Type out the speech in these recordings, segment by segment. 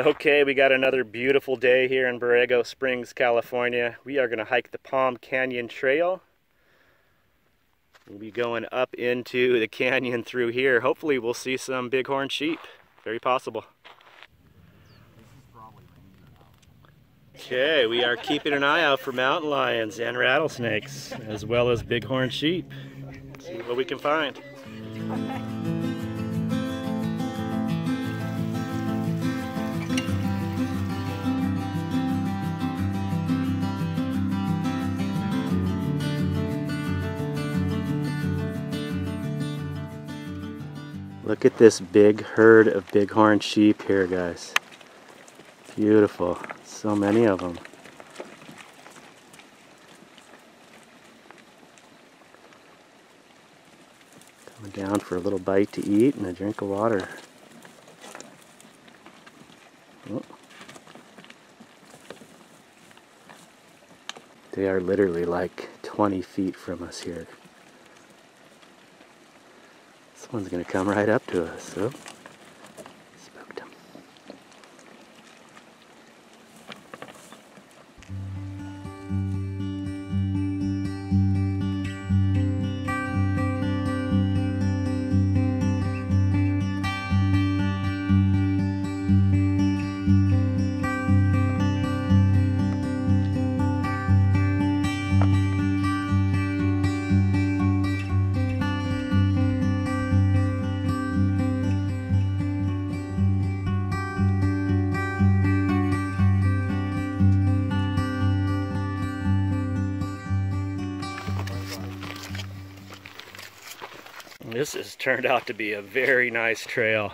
Okay, we got another beautiful day here in Borrego Springs, California. We are going to hike the Palm Canyon Trail. We'll be going up into the canyon through here. Hopefully we'll see some bighorn sheep. Very possible. Okay, we are keeping an eye out for mountain lions and rattlesnakes, as well as bighorn sheep. See what we can find. Look at this big herd of bighorn sheep here, guys. Beautiful. So many of them. Coming down for a little bite to eat and a drink of water. Oh. They are literally like 20 feet from us here. This one's going to come right up to us, so spooked him. This has turned out to be a very nice trail.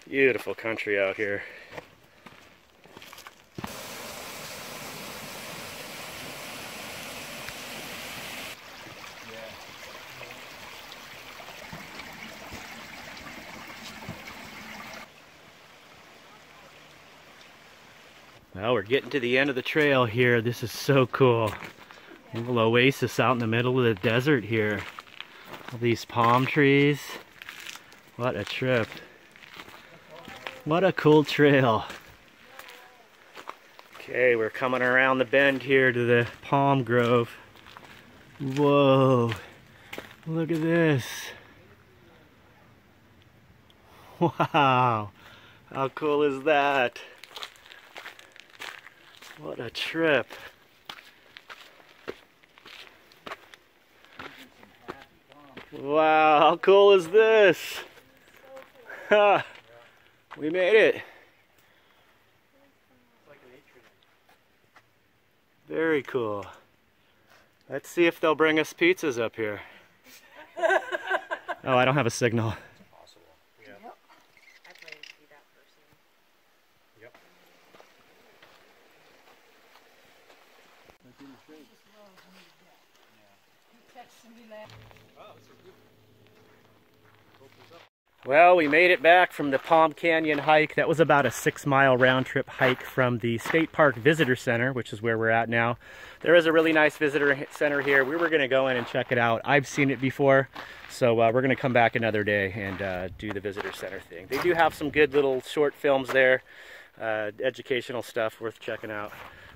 Beautiful country out here. Well, we're getting to the end of the trail here. This is so cool. A little oasis out in the middle of the desert here. All these palm trees. What a trip. What a cool trail. Okay, we're coming around the bend here to the palm grove. Whoa. Look at this. Wow. How cool is that? What a trip. Wow, how cool is this? Ha! We made it. Very cool. Let's see if they'll bring us pizzas up here. Oh, I don't have a signal. Possible. Yeah. Yep. I'd like to see that person. Yep. Well, we made it back from the Palm Canyon hike. That was about a 6-mile round trip hike from the State Park Visitor Center, which is where we're at now. There is a really nice visitor center here. We were going to go in and check it out. I've seen it before, so we're going to come back another day and do the visitor center thing. They do have some good little short films there, educational stuff worth checking out.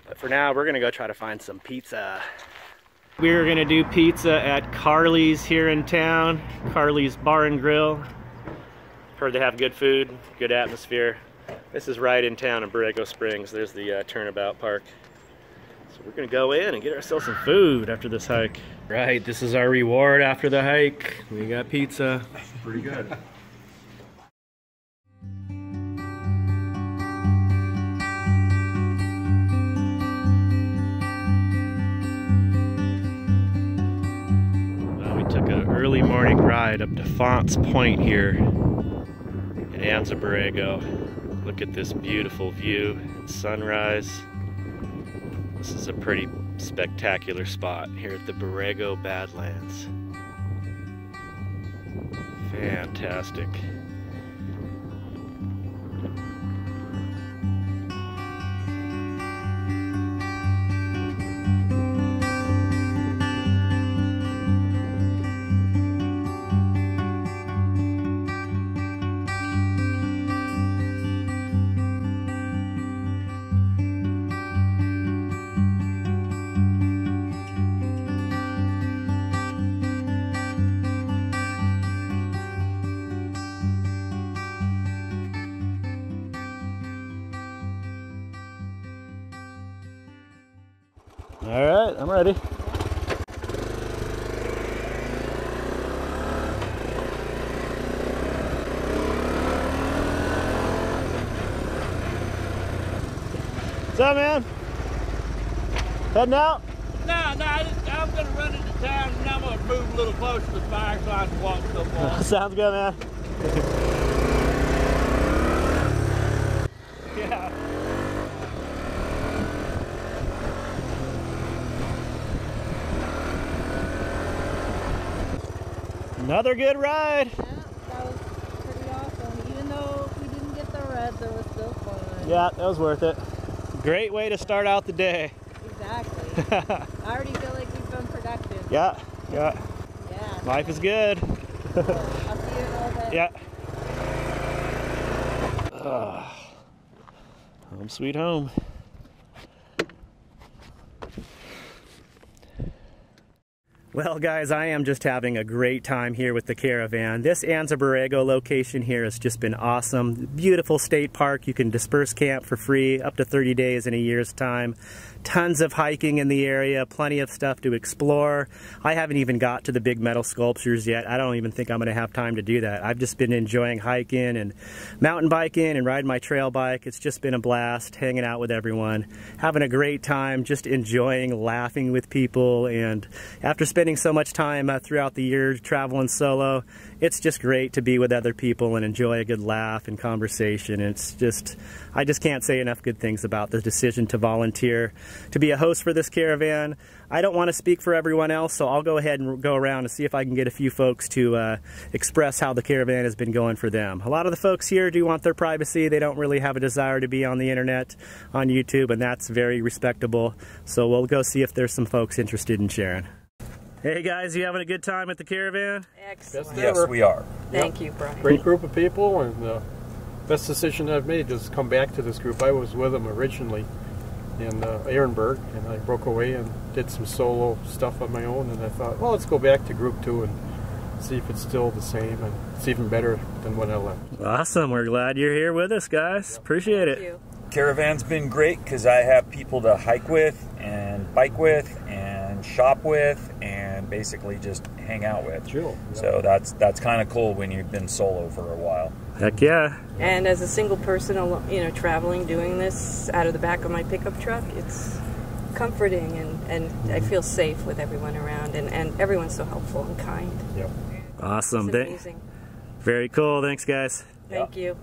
But for now, we're going to go try to find some pizza. We're going to do pizza at Carly's here in town, Carly's Bar and Grill. Heard they have good food, good atmosphere. This is right in town in Borrego Springs. There's the turnabout park. So we're gonna go in and get ourselves some food after this hike. Right, this is our reward after the hike. We got pizza. Pretty good. Well, we took an early morning ride up to Font's Point here in Anza, Borrego. Look at this beautiful view and sunrise. This is a pretty spectacular spot here at the Borrego Badlands. Fantastic. All right, I'm ready. What's up, man? Heading out? No, I'm going to run into town and I'm going to move a little closer to the fire so I can walk so far. Sounds good, man. Yeah. Another good ride. Yeah, that was pretty awesome. Even though we didn't get the reds, it was still fun. Yeah, that was worth it. Great way to start out the day. Exactly. I already feel like we've been productive. Yeah. Yeah. Life is good. Cool. I'll see you in a little bit. Yeah. Home sweet home. Well, guys, I am just having a great time here with the Caravan. This Anza Borrego location here has just been awesome. Beautiful state park. You can disperse camp for free up to 30 days in a year's time. Tons of hiking in the area, plenty of stuff to explore. I haven't even got to the big metal sculptures yet. I don't even think I'm going to have time to do that. I've just been enjoying hiking and mountain biking and riding my trail bike. It's just been a blast hanging out with everyone, having a great time, just enjoying laughing with people. And after spending so much time throughout the year traveling solo, it's just great to be with other people and enjoy a good laugh and conversation. It's just, I just can't say enough good things about the decision to volunteer to be a host for this Caravan. I don't want to speak for everyone else, so I'll go ahead and go around and see if I can get a few folks to express how the Caravan has been going for them. A lot of the folks here do want their privacy. They don't really have a desire to be on the internet, on YouTube, and that's very respectable. So we'll go see if there's some folks interested in sharing. Hey guys, you having a good time at the Caravan? Excellent. Yes, we are. Thank you, Brian. Great group of people, and best decision I've made is come back to this group. I was with them originally in Ehrenberg, and I broke away and did some solo stuff on my own, and I thought, well, let's go back to group 2 and see if it's still the same, and it's even better than when I left. Awesome. We're glad you're here with us, guys. Appreciate it. Thank you. Caravan's been great because I have people to hike with and bike with and shop with and basically just hang out with. Sure. So that's kind of cool when you've been solo for a while. Heck yeah. And as a single person, you know, traveling, doing this out of the back of my pickup truck, it's comforting, and I feel safe with everyone around, and everyone's so helpful and kind. Yep. Awesome. It's amazing. Very cool. Thanks, guys. Thank you.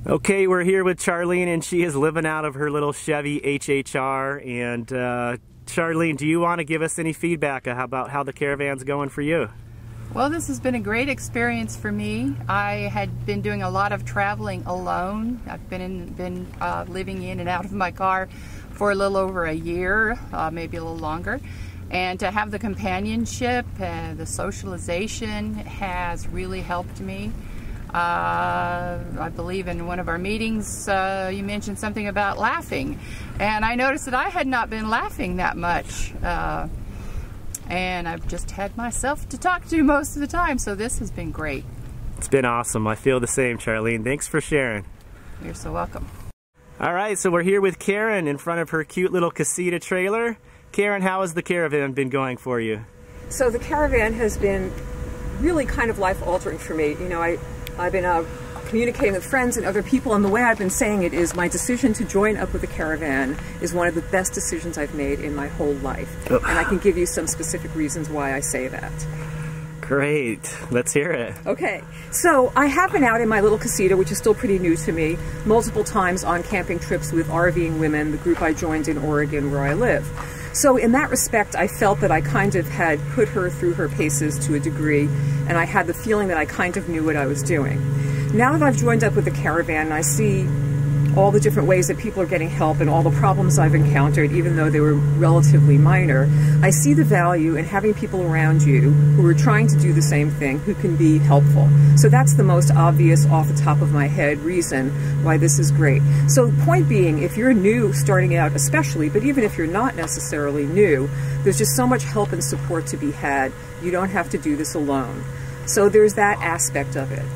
Okay, we're here with Charlene, and she is living out of her little Chevy HHR. And Charlene, do you want to give us any feedback about how the Caravan's going for you? Well, this has been a great experience for me. I had been doing a lot of traveling alone. I've been living in and out of my car for a little over a year, maybe a little longer. And to have the companionship and the socialization has really helped me. I believe in one of our meetings you mentioned something about laughing, and I noticed that I had not been laughing that much, and I've just had myself to talk to most of the time, so this has been great. It's been awesome. I feel the same, Charlene. Thanks for sharing. You're so welcome. All right, so we're here with Karen in front of her cute little casita trailer. Karen, how has the Caravan been going for you? So the Caravan has been really kind of life-altering for me. You know, I've been communicating with friends and other people, and the way I've been saying it is my decision to join up with the Caravan is one of the best decisions I've made in my whole life. And I can give you some specific reasons why I say that. Great. Let's hear it. Okay. So I have been out in my little casita, which is still pretty new to me, multiple times on camping trips with RVing Women, the group I joined in Oregon where I live. So in that respect, I felt that I kind of had put her through her paces to a degree, and I had the feeling that I kind of knew what I was doing. Now that I've joined up with the Caravan, and I see all the different ways that people are getting help and all the problems I've encountered, even though they were relatively minor, I see the value in having people around you who are trying to do the same thing, who can be helpful. So that's the most obvious, off the top of my head, reason why this is great. So the point being, if you're new, starting out especially, but even if you're not necessarily new, there's just so much help and support to be had. You don't have to do this alone. So there's that aspect of it.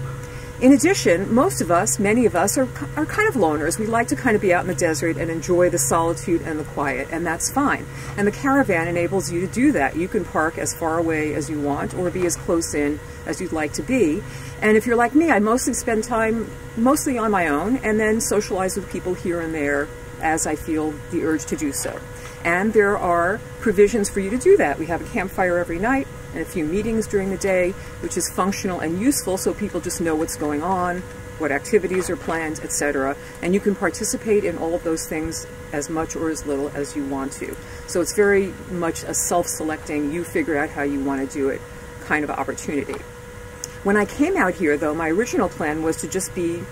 In addition, most of us, many of us, are kind of loners. We like to kind of be out in the desert and enjoy the solitude and the quiet, and that's fine. And the Caravan enables you to do that. You can park as far away as you want or be as close in as you'd like to be. And if you're like me, I mostly spend time mostly on my own and then socialize with people here and there as I feel the urge to do so. And there are provisions for you to do that. We have a campfire every night and a few meetings during the day, which is functional and useful so people just know what's going on, what activities are planned, etc. And you can participate in all of those things as much or as little as you want to. So it's very much a self-selecting, you figure out how you want to do it kind of opportunity. When I came out here, though, my original plan was to just be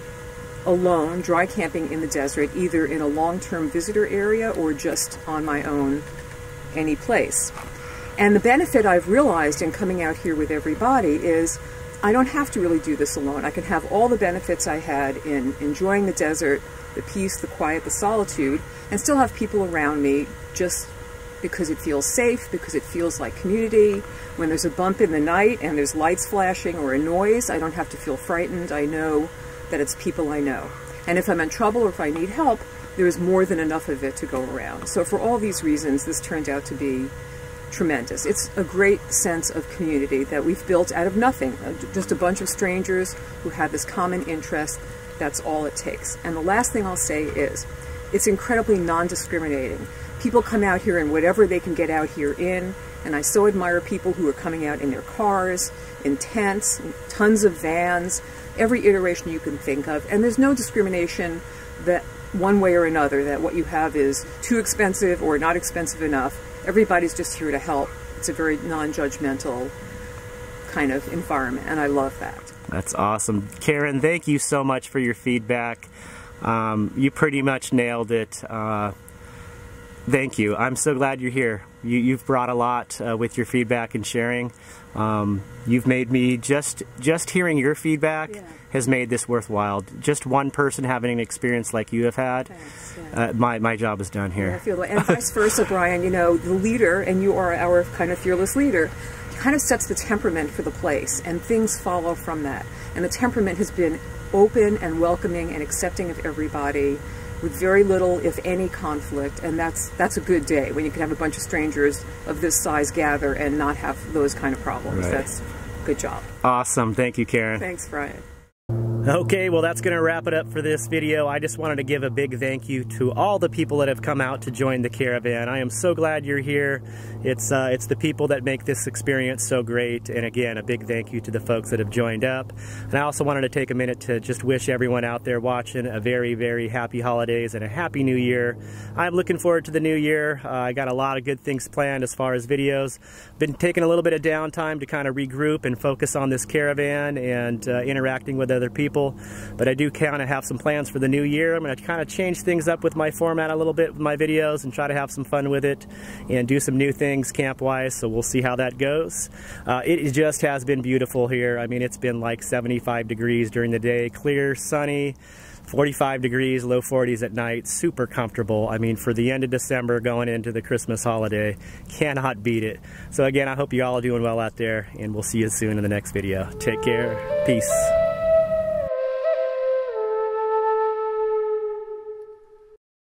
alone, dry camping in the desert, either in a long-term visitor area or just on my own, any place. And the benefit I've realized in coming out here with everybody is I don't have to really do this alone. I can have all the benefits I had in enjoying the desert, the peace, the quiet, the solitude, and still have people around me just because it feels safe, because it feels like community. When there's a bump in the night and there's lights flashing or a noise, I don't have to feel frightened. I know that it's people I know. And if I'm in trouble or if I need help, there's more than enough of it to go around. So for all these reasons, this turned out to be tremendous. It's a great sense of community that we've built out of nothing. Just a bunch of strangers who have this common interest. That's all it takes. And the last thing I'll say is, it's incredibly non-discriminating. People come out here in whatever they can get out here in, and I so admire people who are coming out in their cars, in tents, tons of vans, every iteration you can think of. And there's no discrimination that one way or another, that what you have is too expensive or not expensive enough. Everybody's just here to help. It's a very non-judgmental kind of environment, and I love that. That's awesome. Karen, thank you so much for your feedback. You pretty much nailed it. Thank you. I'm so glad you're here. You've brought a lot with your feedback and sharing. You've made me, just hearing your feedback has made this worthwhile. Just one person having an experience like you have had, my job is done here. Yeah, I feel that. And vice versa, Brian. You know, the leader, and you are our kind of fearless leader, kind of sets the temperament for the place, and things follow from that. And the temperament has been open and welcoming and accepting of everybody, with very little, if any, conflict, and that's a good day when you can have a bunch of strangers of this size gather and not have those kind of problems. Right. That's a good job. Awesome. Thank you, Karen. Thanks, Brian. Okay, well that's going to wrap it up for this video. I just wanted to give a big thank you to all the people that have come out to join the Caravan. I am so glad you're here. It's the people that make this experience so great, and again, a big thank you to the folks that have joined up. And I also wanted to take a minute to just wish everyone out there watching a very, very happy holidays and a happy new year. I'm looking forward to the new year. I got a lot of good things planned as far as videos. Been taking a little bit of downtime to kind of regroup and focus on this Caravan and interacting with other people. But I do kind of have some plans for the new year. I'm going to kind of change things up with my format a little bit with my videos and try to have some fun with it and do some new things camp-wise, so we'll see how that goes. It just has been beautiful here. I mean, it's been like 75 degrees during the day, clear, sunny, 45 degrees, low 40s at night, super comfortable. I mean, for the end of December going into the Christmas holiday, cannot beat it. So again, I hope you all are doing well out there, and we'll see you soon in the next video. Take care. Peace.